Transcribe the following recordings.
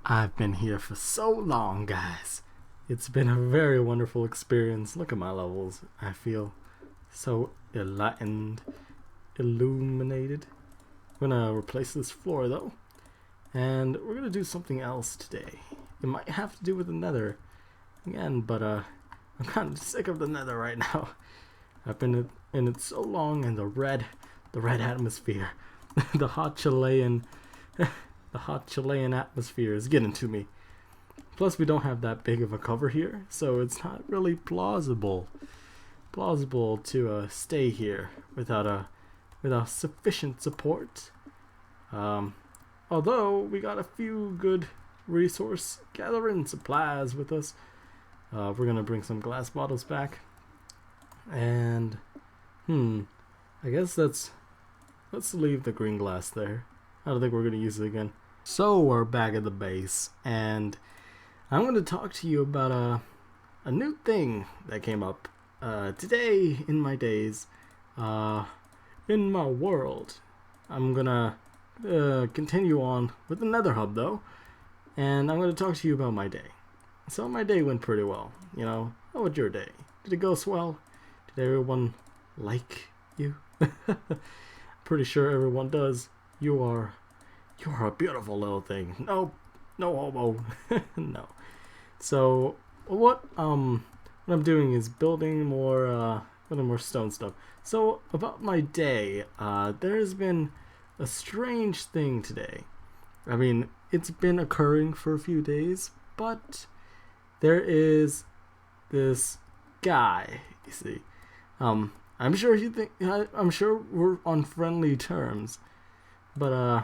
I've been here for so long, guys. It's been a very wonderful experience. Look at my levels. I feel so enlightened, illuminated. I'm gonna replace this floor though, and we're gonna do something else today. It might have to do with the Nether again, but I'm kind of sick of the Nether right now. I've been in it so long, and the red atmosphere, the hot Chilean, the hot Chilean atmosphere is getting to me. Plus, we don't have that big of a cover here, so it's not really plausible to stay here without sufficient support. Although we got a few good resource gathering supplies with us. We're gonna bring some glass bottles back, and I guess let's leave the green glass there. I don't think we're gonna use it again. So we're back at the base, and I'm going to talk to you about a new thing that came up today in my days, in my world. I'm going to continue on with the Nether Hub, though, and I'm going to talk to you about my day. So my day went pretty well, you know. How was your day? Did it go swell? Did everyone like you? Pretty sure everyone does. You are a beautiful little thing. No homo. No. So what I'm doing is building more stone stuff. So about my day, there's been a strange thing today. I mean, it's been occurring for a few days, but there is this guy, you see. I'm sure we're on friendly terms, but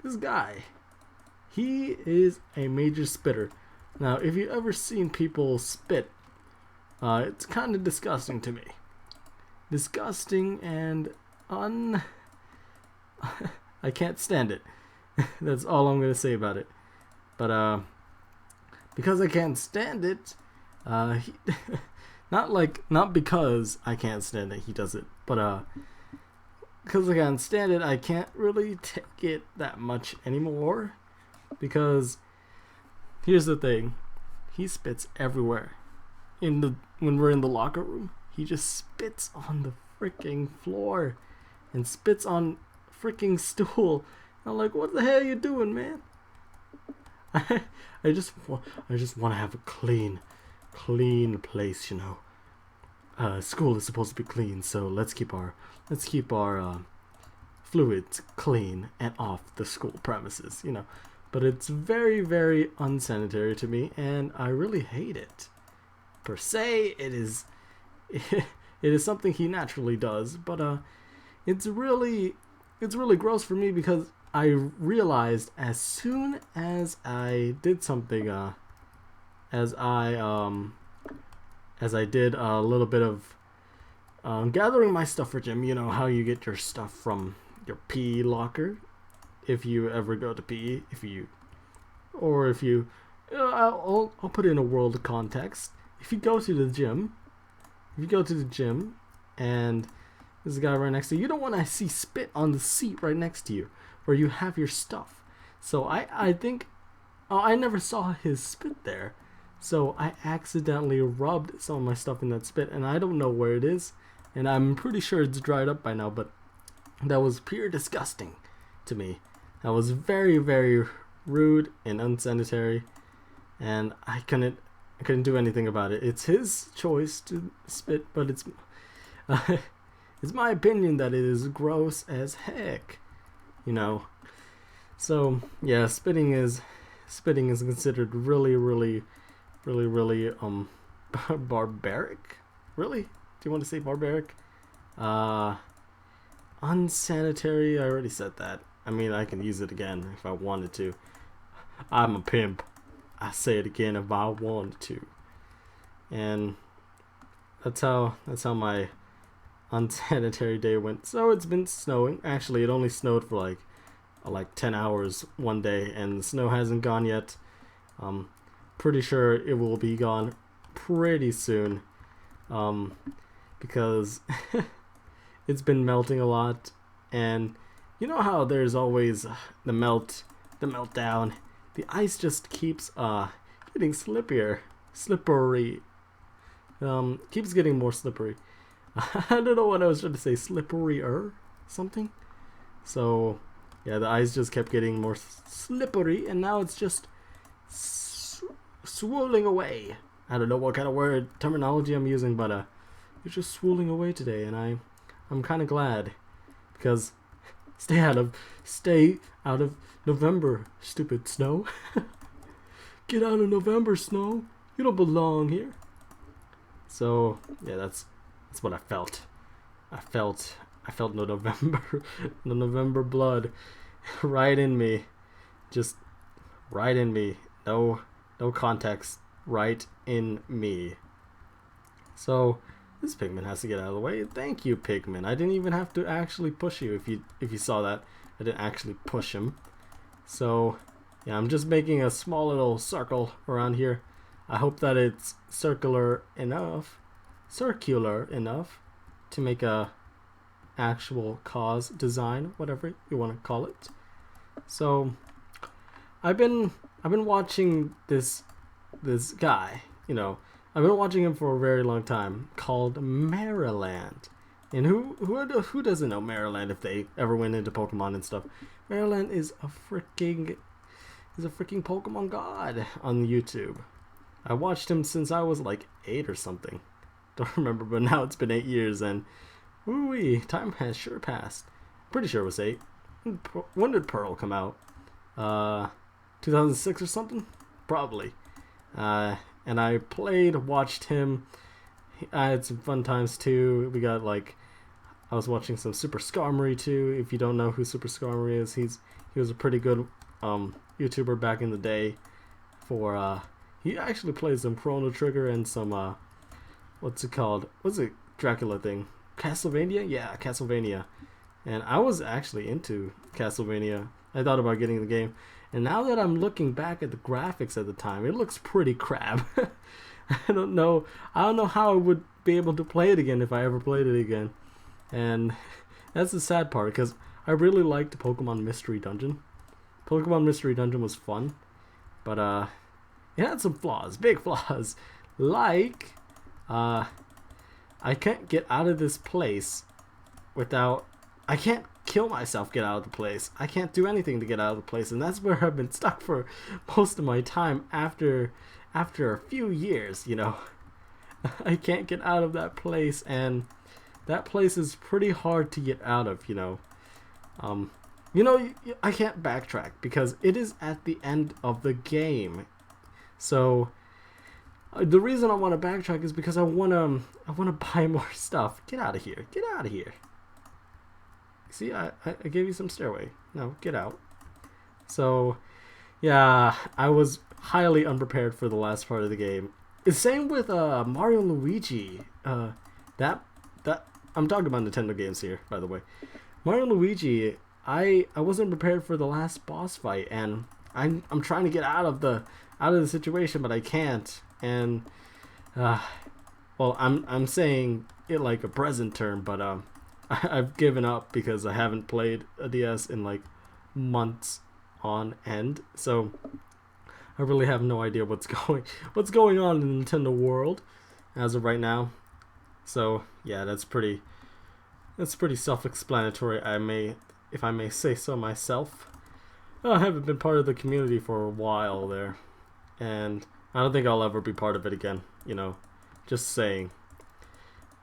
this guy, he is a major spitter. Now, if you've ever seen people spit, it's kind of disgusting to me. Disgusting and I can't stand it. That's all I'm gonna say about it. But because I can't stand it, not because I can't stand it, he does it, but because I can't stand it, I can't really take it that much anymore. Because here's the thing, he spits everywhere. When we're in the locker room, he just spits on the freaking floor and spits on freaking stool. I'm like, what the hell are you doing, man? I just want to have a clean place, you know. School is supposed to be clean, so let's keep our fluids clean and off the school premises, you know. But it's very, very unsanitary to me, and I really hate it. Per se, it is something he naturally does, but it's really gross for me, because I realized as soon as I did something, as I did a little bit of gathering my stuff for gym. You know how you get your stuff from your PE locker, if you ever go to PE, I'll put it in a world context. If you go to the gym, and there's a guy right next to you, you don't want to see spit on the seat right next to you where you have your stuff. So I think I never saw his spit there, so I accidentally rubbed some of my stuff in that spit, and I don't know where it is, and I'm pretty sure it's dried up by now, but that was pure disgusting to me. That was very, very rude and unsanitary, and I couldn't do anything about it. It's his choice to spit, but it's my opinion that it is gross as heck, you know. So yeah, spitting is considered really barbaric. Really? Do you want to say barbaric? Unsanitary, I already said that. I mean, I can use it again if I wanted to. I'm a pimp. I say it again if I wanted to. And that's how my unsanitary day went. So it's been snowing. Actually, it only snowed for like 10 hours one day, and the snow hasn't gone yet. Pretty sure it will be gone pretty soon, because it's been melting a lot. And you know how there's always the meltdown the ice just keeps getting slippery. Keeps getting more slippery. I don't know what I was trying to say, slipperier something. So yeah, the ice just kept getting more slippery, and now it's just swirling away. I don't know what kind of word terminology I'm using, but it's just swirling away today, and I'm kind of glad, because stay out of November, stupid snow. Get out of November, snow. You don't belong here. So yeah, that's what I felt. I felt no November, no November blood, right in me, just right in me. No context, right in me. So this pigman has to get out of the way. Thank you, pigman. I didn't even have to actually push you. If you saw that, I didn't actually push him. So yeah, I'm just making a small little circle around here. I hope that it's circular enough to make a actual cause design, whatever you want to call it. So I've been watching this guy, you know, I've been watching him for a very long time, called Maryland. And who doesn't know Maryland if they ever went into Pokemon and stuff? Maryland is a freaking Pokemon god on YouTube. I watched him since I was like 8 or something. Don't remember, but now it's been 8 years, and woo-wee, time has sure passed. Pretty sure it was 8. When did Pearl come out? 2006 or something? Probably. And I watched him. I had some fun times too. We got I was watching some Super Skarmory too. If you don't know who Super Skarmory is, he was a pretty good YouTuber back in the day. He actually plays some Chrono Trigger and some what's it called? What's it Dracula thing? Castlevania? Yeah, Castlevania. And I was actually into Castlevania. I thought about getting the game. And now that I'm looking back at the graphics at the time, it looks pretty crap. I don't know how I would be able to play it again if I ever played it again. And that's the sad part, because I really liked Pokemon Mystery Dungeon. Pokemon Mystery Dungeon was fun, but it had some flaws, big flaws. Like, I can't get out of this place without... I can't kill myself, get out of the place. I can't do anything to get out of the place, and that's where I've been stuck for most of my time after a few years, you know. I can't get out of that place, and that place is pretty hard to get out of, you know. I can't backtrack because it is at the end of the game. So the reason I want to backtrack is because I want to buy more stuff. Get out of here. Get out of here. See, I gave you some stairway. No, get out. So, yeah, I was highly unprepared for the last part of the game. The same with Mario and Luigi. That I'm talking about Nintendo games here, by the way. Mario and Luigi, I wasn't prepared for the last boss fight, and I'm trying to get out of the situation, but I can't. And well, I'm saying it like a present term, but I've given up because I haven't played a DS in like months on end. So I really have no idea what's going on in the Nintendo world as of right now. So yeah, that's pretty self-explanatory. If I may say so myself. I haven't been part of the community for a while there, and I don't think I'll ever be part of it again. You know, just saying.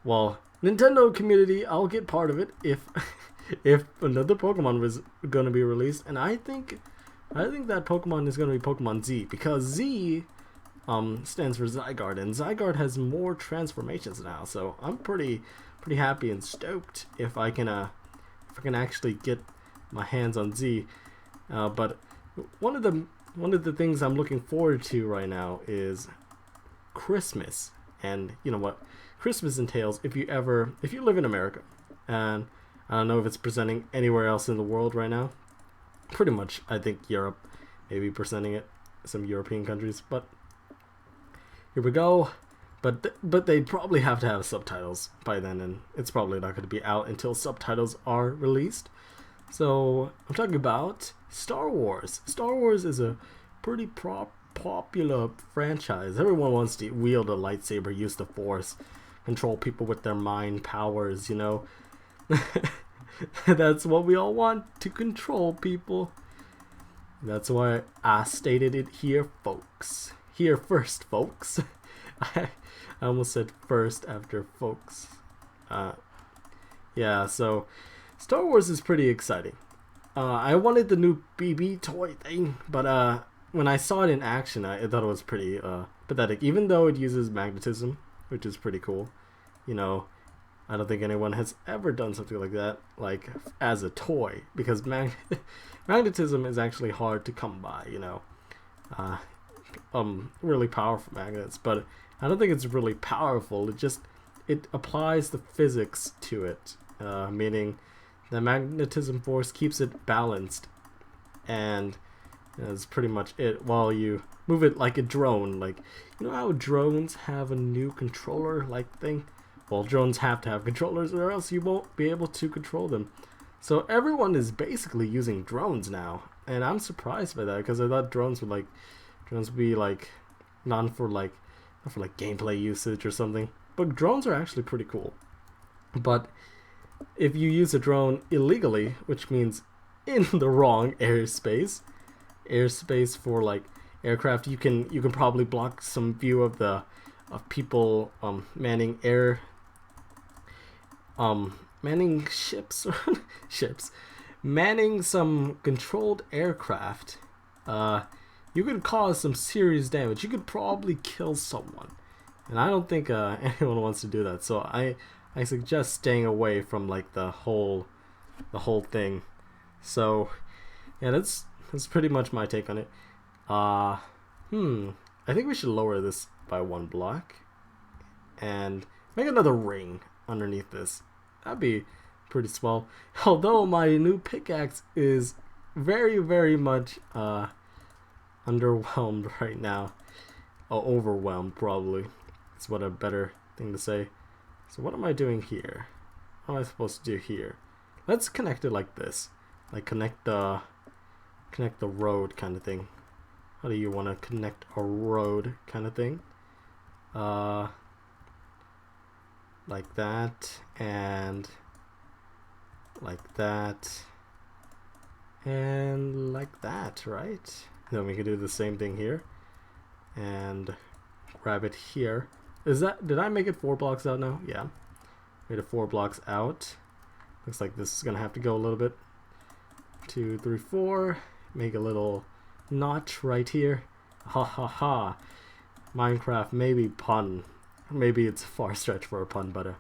Well, Nintendo community, I'll get part of it if another Pokemon was going to be released, and I think that Pokemon is going to be Pokemon Z, because Z stands for Zygarde, and Zygarde has more transformations now. So I'm pretty happy and stoked if I can actually get my hands on Z. But one of the things I'm looking forward to right now is Christmas, and you know what Christmas entails if you live in America, and I don't know if it's presenting anywhere else in the world right now. Pretty much, I think Europe may be presenting it, some European countries, but here we go. But they'd probably have to have subtitles by then, and it's probably not going to be out until subtitles are released. So I'm talking about Star Wars. Star Wars is a pretty popular franchise. Everyone wants to wield a lightsaber, use the Force, control people with their mind powers, you know. That's what we all want, to control people. That's why I stated it here, folks. Here first, folks. I almost said first after folks. Yeah, so Star Wars is pretty exciting. I wanted the new BB toy thing, but when I saw it in action, I thought it was pretty pathetic. Even though it uses magnetism, which is pretty cool. You know, I don't think anyone has ever done something like that, like as a toy, because magnetism is actually hard to come by. You know, really powerful magnets, but I don't think it's really powerful. It applies the physics to it, meaning the magnetism force keeps it balanced, and that's pretty much it. While you move it like a drone, like, you know how drones have a new controller like thing? Well, drones have to have controllers, or else you won't be able to control them. So everyone is basically using drones now, and I'm surprised by that, because I thought drones would be like not for gameplay usage or something. But drones are actually pretty cool. But if you use a drone illegally, which means in the wrong airspace for like aircraft, you can probably block some view of people manning ships manning some controlled aircraft. You could cause some serious damage. You could probably kill someone, and I don't think anyone wants to do that. So I suggest staying away from like the whole thing. So yeah, that's pretty much my take on it. I think we should lower this by 1 block and make another ring underneath this. That'd be pretty swell. Although my new pickaxe is very, very much underwhelmed right now. Overwhelmed, probably. That's what a better thing to say. So what am I doing here? What am I supposed to do here? Let's connect it like this. Like connect the road kind of thing. How do you want to connect a road kind of thing? Like that, and like that, and like that, right? Then we can do the same thing here and grab it here. Did I make it 4 blocks out now? Yeah, made it 4 blocks out. Looks like this is gonna have to go a little bit. 2, 3, 4. Make a little notch right here. Ha ha ha. Minecraft, maybe pun. Maybe it's a far stretch for a pun, but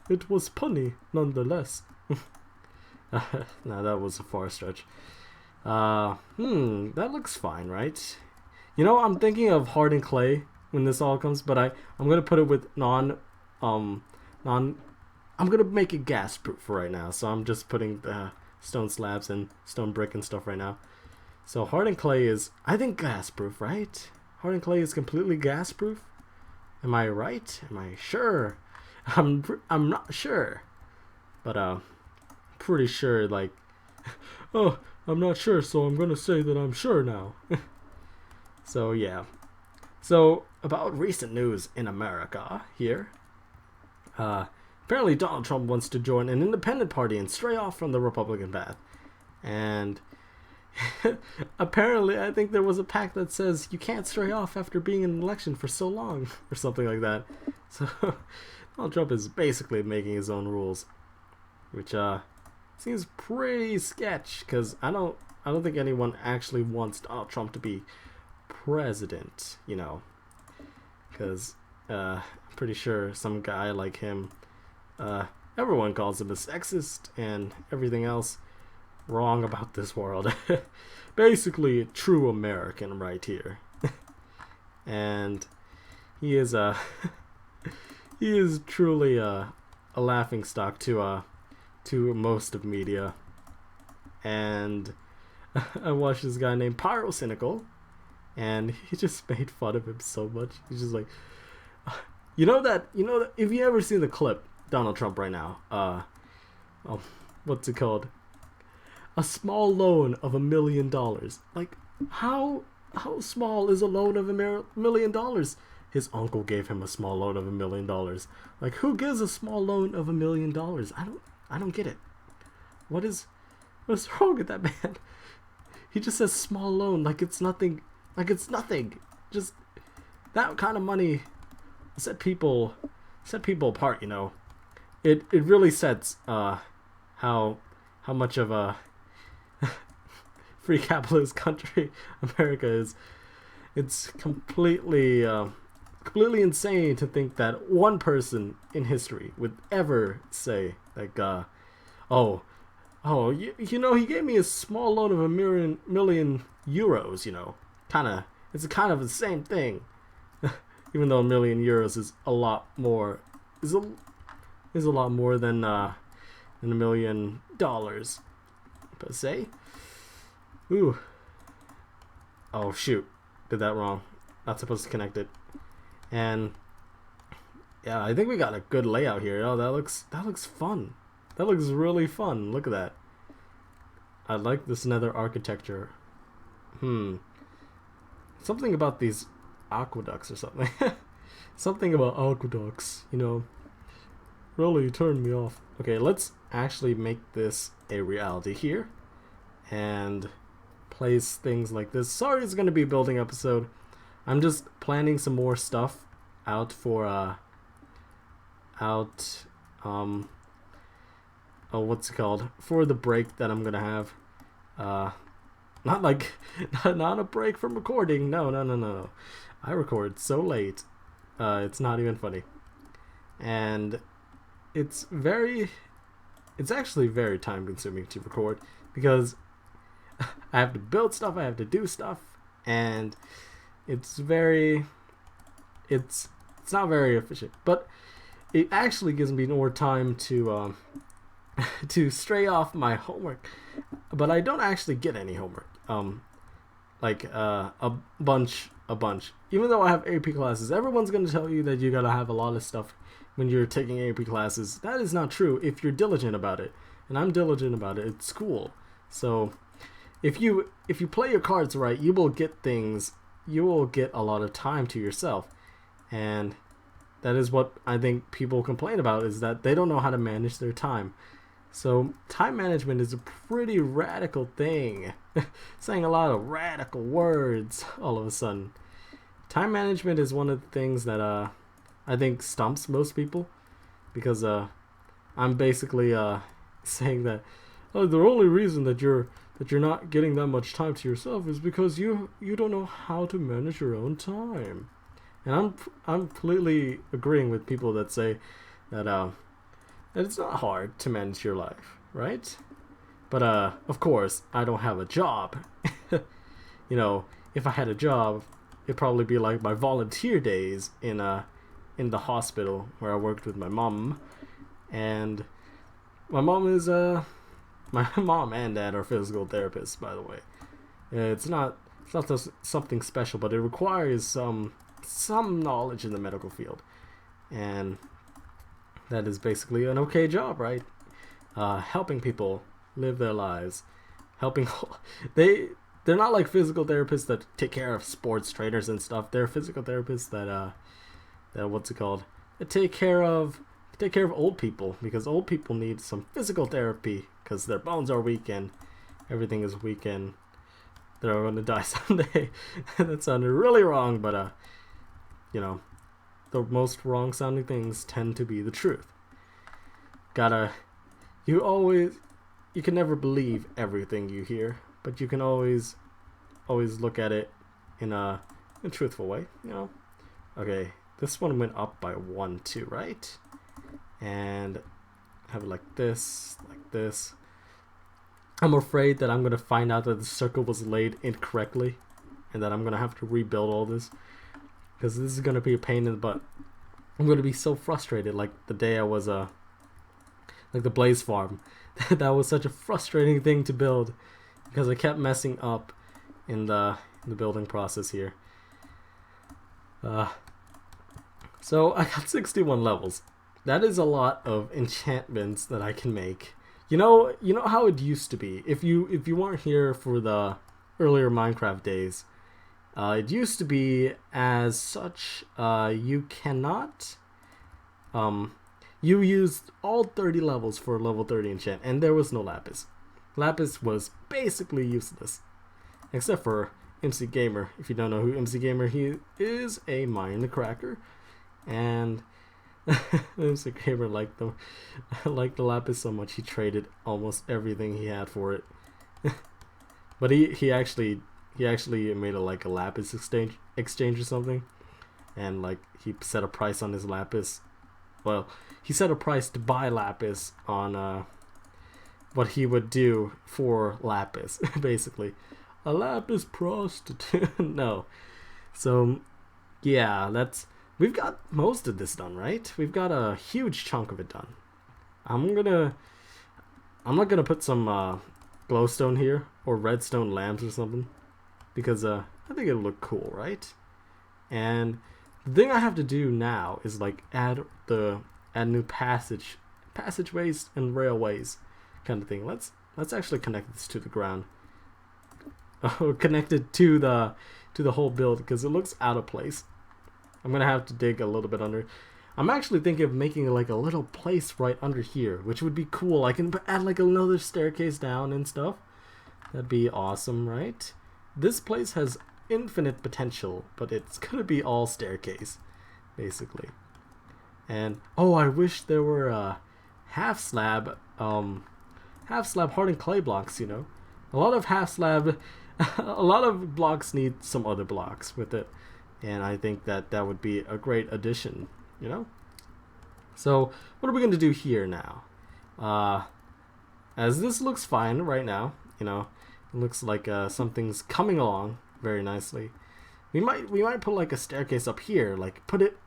it was punny nonetheless. No, that was a far stretch. That looks fine, right? You know, I'm thinking of hardened clay when this all comes, but I'm gonna put it with I'm gonna make it gas proof for right now, so I'm just putting the stone slabs and stone brick and stuff right now. So hardened clay is, I think, gas proof, right? Hardened clay is completely gas proof. Am I right? Am I sure? I'm not sure, but pretty sure. Like, oh, I'm not sure, so I'm gonna say that I'm sure now. So yeah. So about recent news in America here. Apparently Donald Trump wants to join an independent party and stray off from the Republican path. And apparently I think there was a pact that says you can't stray off after being in an election for so long, or something like that. So Donald Trump is basically making his own rules, which seems pretty sketch, because I don't think anyone actually wants Donald Trump to be president, you know, because I'm pretty sure some guy like him, everyone calls him a sexist and everything else wrong about this world. Basically a true American right here. And he is he is truly a laughing stock to most of media. And I watched this guy named Pyrocynical, and he just made fun of him so much. He's just like, you know that if you ever seen the clip Donald Trump right now, what's it called? A small loan of $1 million. Like, How small is a loan of $1 million? His uncle gave him a small loan of $1 million. Like, who gives a small loan of $1 million? I don't get it. What's wrong with that man? He just says small loan like it's nothing. Like it's nothing. Just that kind of money set people apart. You know, it really sets how much of a free capitalist country America is. It's completely insane to think that one person in history would ever say like, oh, you know, he gave me a small loan of a million euros. You know, it's kind of the same thing, even though €1 million is a lot more is a lot more than $1 million per se. Ooh. Oh shoot, did that wrong. Not supposed to connect it. And yeah, I think we got a good layout here. Oh, that looks fun. That looks really fun. Look at that. I like this nether architecture. Something about these aqueducts or something. Something about aqueducts, you know, really turned me off. Okay, let's actually make this a reality here and place things like this. Sorry, it's going to be a building episode. I'm just planning some more stuff out for what's it called, for the break that I'm gonna have. Not a break from recording. No. I record so late, it's not even funny, and it's actually very time consuming to record because I have to build stuff, I have to do stuff, and it's not very efficient, but it actually gives me more time to to stray off my homework. But I don't actually get any homework. A bunch. Even though I have AP classes, everyone's gonna tell you that you gotta have a lot of stuff when you're taking AP classes. That is not true if you're diligent about it, and I'm diligent about it. It's school. So if you play your cards right, you will get things. You will get a lot of time to yourself, and that is what I think people complain about, is that they don't know how to manage their time. So time management is a pretty radical thing. Saying a lot of radical words all of a sudden. Time management is one of the things that I think stumps most people, because I'm basically saying that the only reason that you're not getting that much time to yourself is because you don't know how to manage your own time. And I'm completely agreeing with people that say that it's not hard to manage your life, right? But of course, I don't have a job. You know, if I had a job, it'd probably be like my volunteer days in the hospital where I worked with my mom. And my mom is my mom and dad are physical therapists, by the way. It's not just something special, but it requires some knowledge in the medical field, and that is basically an okay job, right? Helping people live their lives, helping they're not like physical therapists that take care of sports trainers and stuff. They're physical therapists that what's it called? That take care of old people, because old people need some physical therapy because their bones are weak and everything is weak and they're going to die someday. That sounded really wrong, but you know, the most wrong sounding things tend to be the truth. You can never believe everything you hear, but you can always look at it in a truthful way, you know. Okay, this one went up by 1, 2, right? And have it like this. I'm afraid that I'm going to find out that the circle was laid incorrectly and that I'm going to have to rebuild all this, because this is going to be a pain in the butt. I'm going to be so frustrated, like the day I was like the Blaze farm. That was such a frustrating thing to build because I kept messing up in the building process here. So I got 61 levels. That is a lot of enchantments that I can make. You know how it used to be. If you weren't here for the earlier Minecraft days, it used to be as such, you cannot, you used all 30 levels for level 30 enchant, and there was no lapis. Lapis was basically useless, except for MC Gamer. If you don't know who MC Gamer, he is a Minecracker, and MC Gamer liked the lapis so much he traded almost everything he had for it. But he actually made a lapis exchange or something, and like he set a price on his lapis. Well, he set a price to buy lapis on what he would do for lapis, basically. A lapis prostitute. No. So yeah, we've got most of this done, right? We've got a huge chunk of it done. I'm not gonna put some glowstone here or redstone lamps or something, because I think it'll look cool, right? And the thing I have to do now is like add new passageways and railways kind of thing. Let's actually connect this to the ground. Connect it to the whole build, because it looks out of place. I'm gonna have to dig a little bit under. I'm actually thinking of making like a little place right under here, which would be cool. I can add like another staircase down and stuff. That'd be awesome, right? This place has infinite potential, but it's gonna be all staircase, basically. And oh, I wish there were half slab hardened clay blocks. You know, a lot of half slab, a lot of blocks need some other blocks with it, and I think that would be a great addition. You know. So what are we gonna do here now? As this looks fine right now, you know, it looks like something's coming along very nicely. We might put like a staircase up here, like put it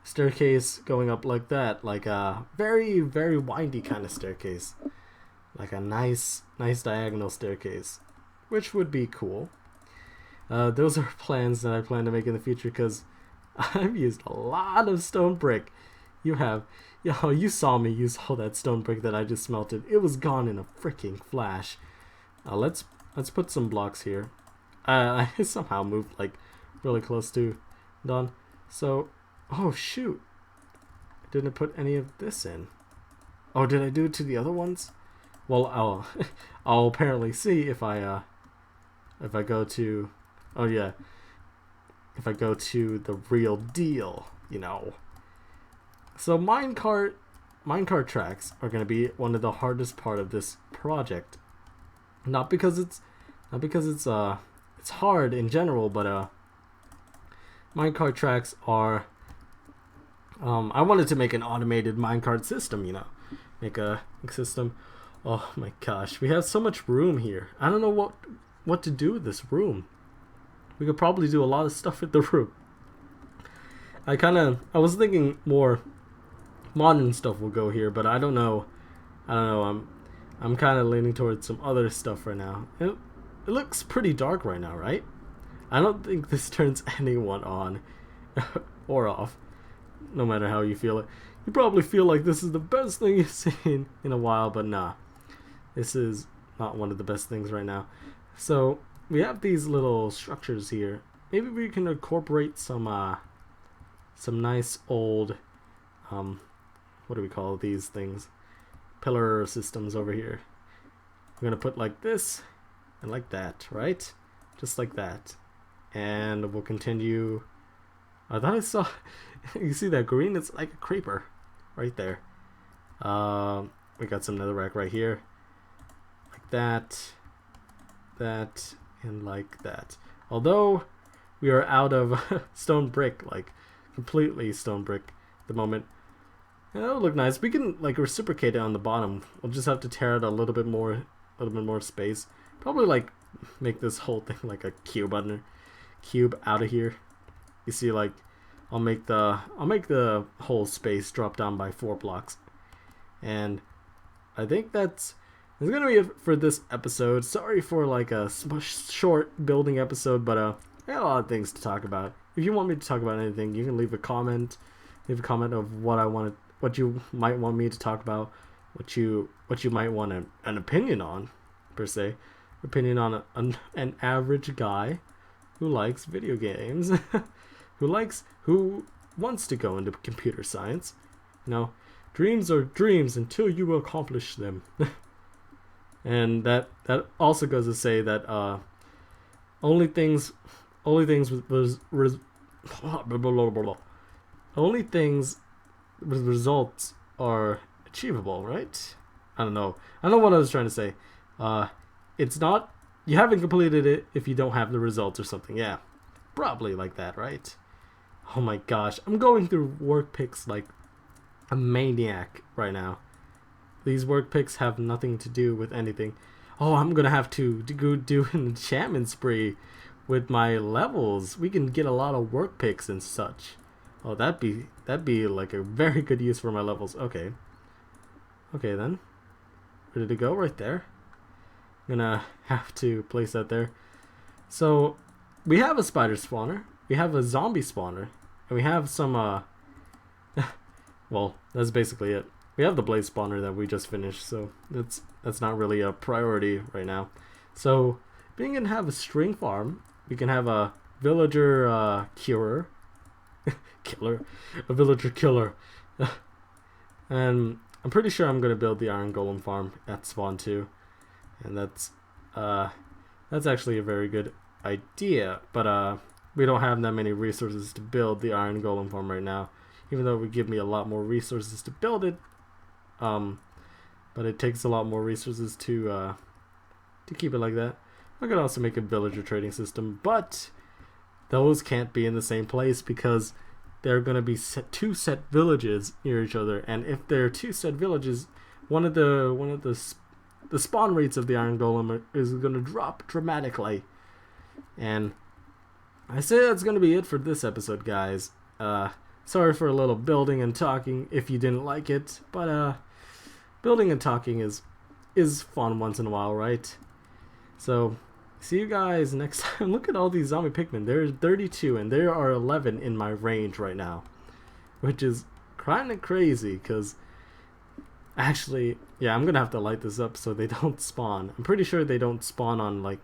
staircase going up like that, like a very, very windy kind of staircase, like a nice diagonal staircase, which would be cool. Those are plans that I plan to make in the future, because I've used a lot of stone brick. You saw me use all that stone brick that I just smelted. It was gone in a freaking flash. Let's put some blocks here. I somehow moved like really close to done. So, oh shoot, I didn't put any of this in. Oh, did I do it to the other ones? Well, I'll apparently see if I go to, oh yeah, if I go to the real deal, you know. So minecart tracks are going to be one of the hardest part of this project. Not because it's hard in general, but minecart tracks are I wanted to make an automated minecart system, you know. Make a system. Oh my gosh, we have so much room here. I don't know what to do with this room. We could probably do a lot of stuff with the room. I was thinking more modern stuff will go here, but I don't know. I'm kind of leaning towards some other stuff right now. It looks pretty dark right now, right? I don't think this turns anyone on or off, no matter how you feel it. You probably feel like this is the best thing you've seen in a while, but nah. This is not one of the best things right now. So we have these little structures here. Maybe we can incorporate some nice old what do we call these things? Pillar systems over here. We're gonna put like this and like that, right? Just like that. And we'll continue. I thought I saw you see that green? It's like a creeper right there. We got some netherrack right here. Like that, and like that. Although we are out of stone brick, like completely stone brick at the moment. Yeah, that would look nice. We can like reciprocate it on the bottom. We'll just have to tear out a little bit more space. Probably like make this whole thing like a cube out of here. You see, like I'll make the whole space drop down by 4 blocks. And I think that's gonna be it for this episode. Sorry for like a short building episode, but I got a lot of things to talk about. If you want me to talk about anything, you can leave a comment. Leave a comment of what you might want me to talk about, what you might want an opinion on, per se. opinion on an average guy who likes video games, who wants to go into computer science. You know, dreams are dreams until you accomplish them. And that also goes to say that only things with only things with results are achievable, right? I don't know what I was trying to say. It's not, you haven't completed it if you don't have the results or something. Yeah, probably like that, right? Oh my gosh, I'm going through work picks like a maniac right now. These work picks have nothing to do with anything. Oh, I'm gonna have to go do an enchantment spree with my levels. We can get a lot of work picks and such. Oh, that'd be like a very good use for my levels. Okay then, ready to go right there. I'm gonna have to place that there. So we have a spider spawner, we have a zombie spawner, and we have some well, that's basically it. We have the blaze spawner that we just finished, so that's not really a priority right now. So being able to have a string farm, we can have a villager curer, a villager killer, and I'm pretty sure I'm gonna build the iron golem farm at spawn too, and that's actually a very good idea. But we don't have that many resources to build the iron golem farm right now, even though it would give me a lot more resources to build it. But it takes a lot more resources to keep it like that. I could also make a villager trading system, but those can't be in the same place because they're going to be two set villages near each other, and if they're two set villages, one of the spawn rates of the iron golem is going to drop dramatically. And I say that's going to be it for this episode, guys. Sorry for a little building and talking if you didn't like it, but building and talking is fun once in a while, right? So see you guys next time. Look at all these zombie pigmen. There's 32 and there are 11 in my range right now, which is kind of crazy because actually, yeah, I'm gonna have to light this up so they don't spawn. I'm pretty sure they don't spawn on like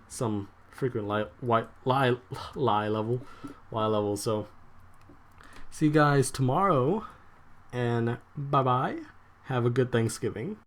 some frequent Y level. So see you guys tomorrow, and bye bye. Have a good Thanksgiving.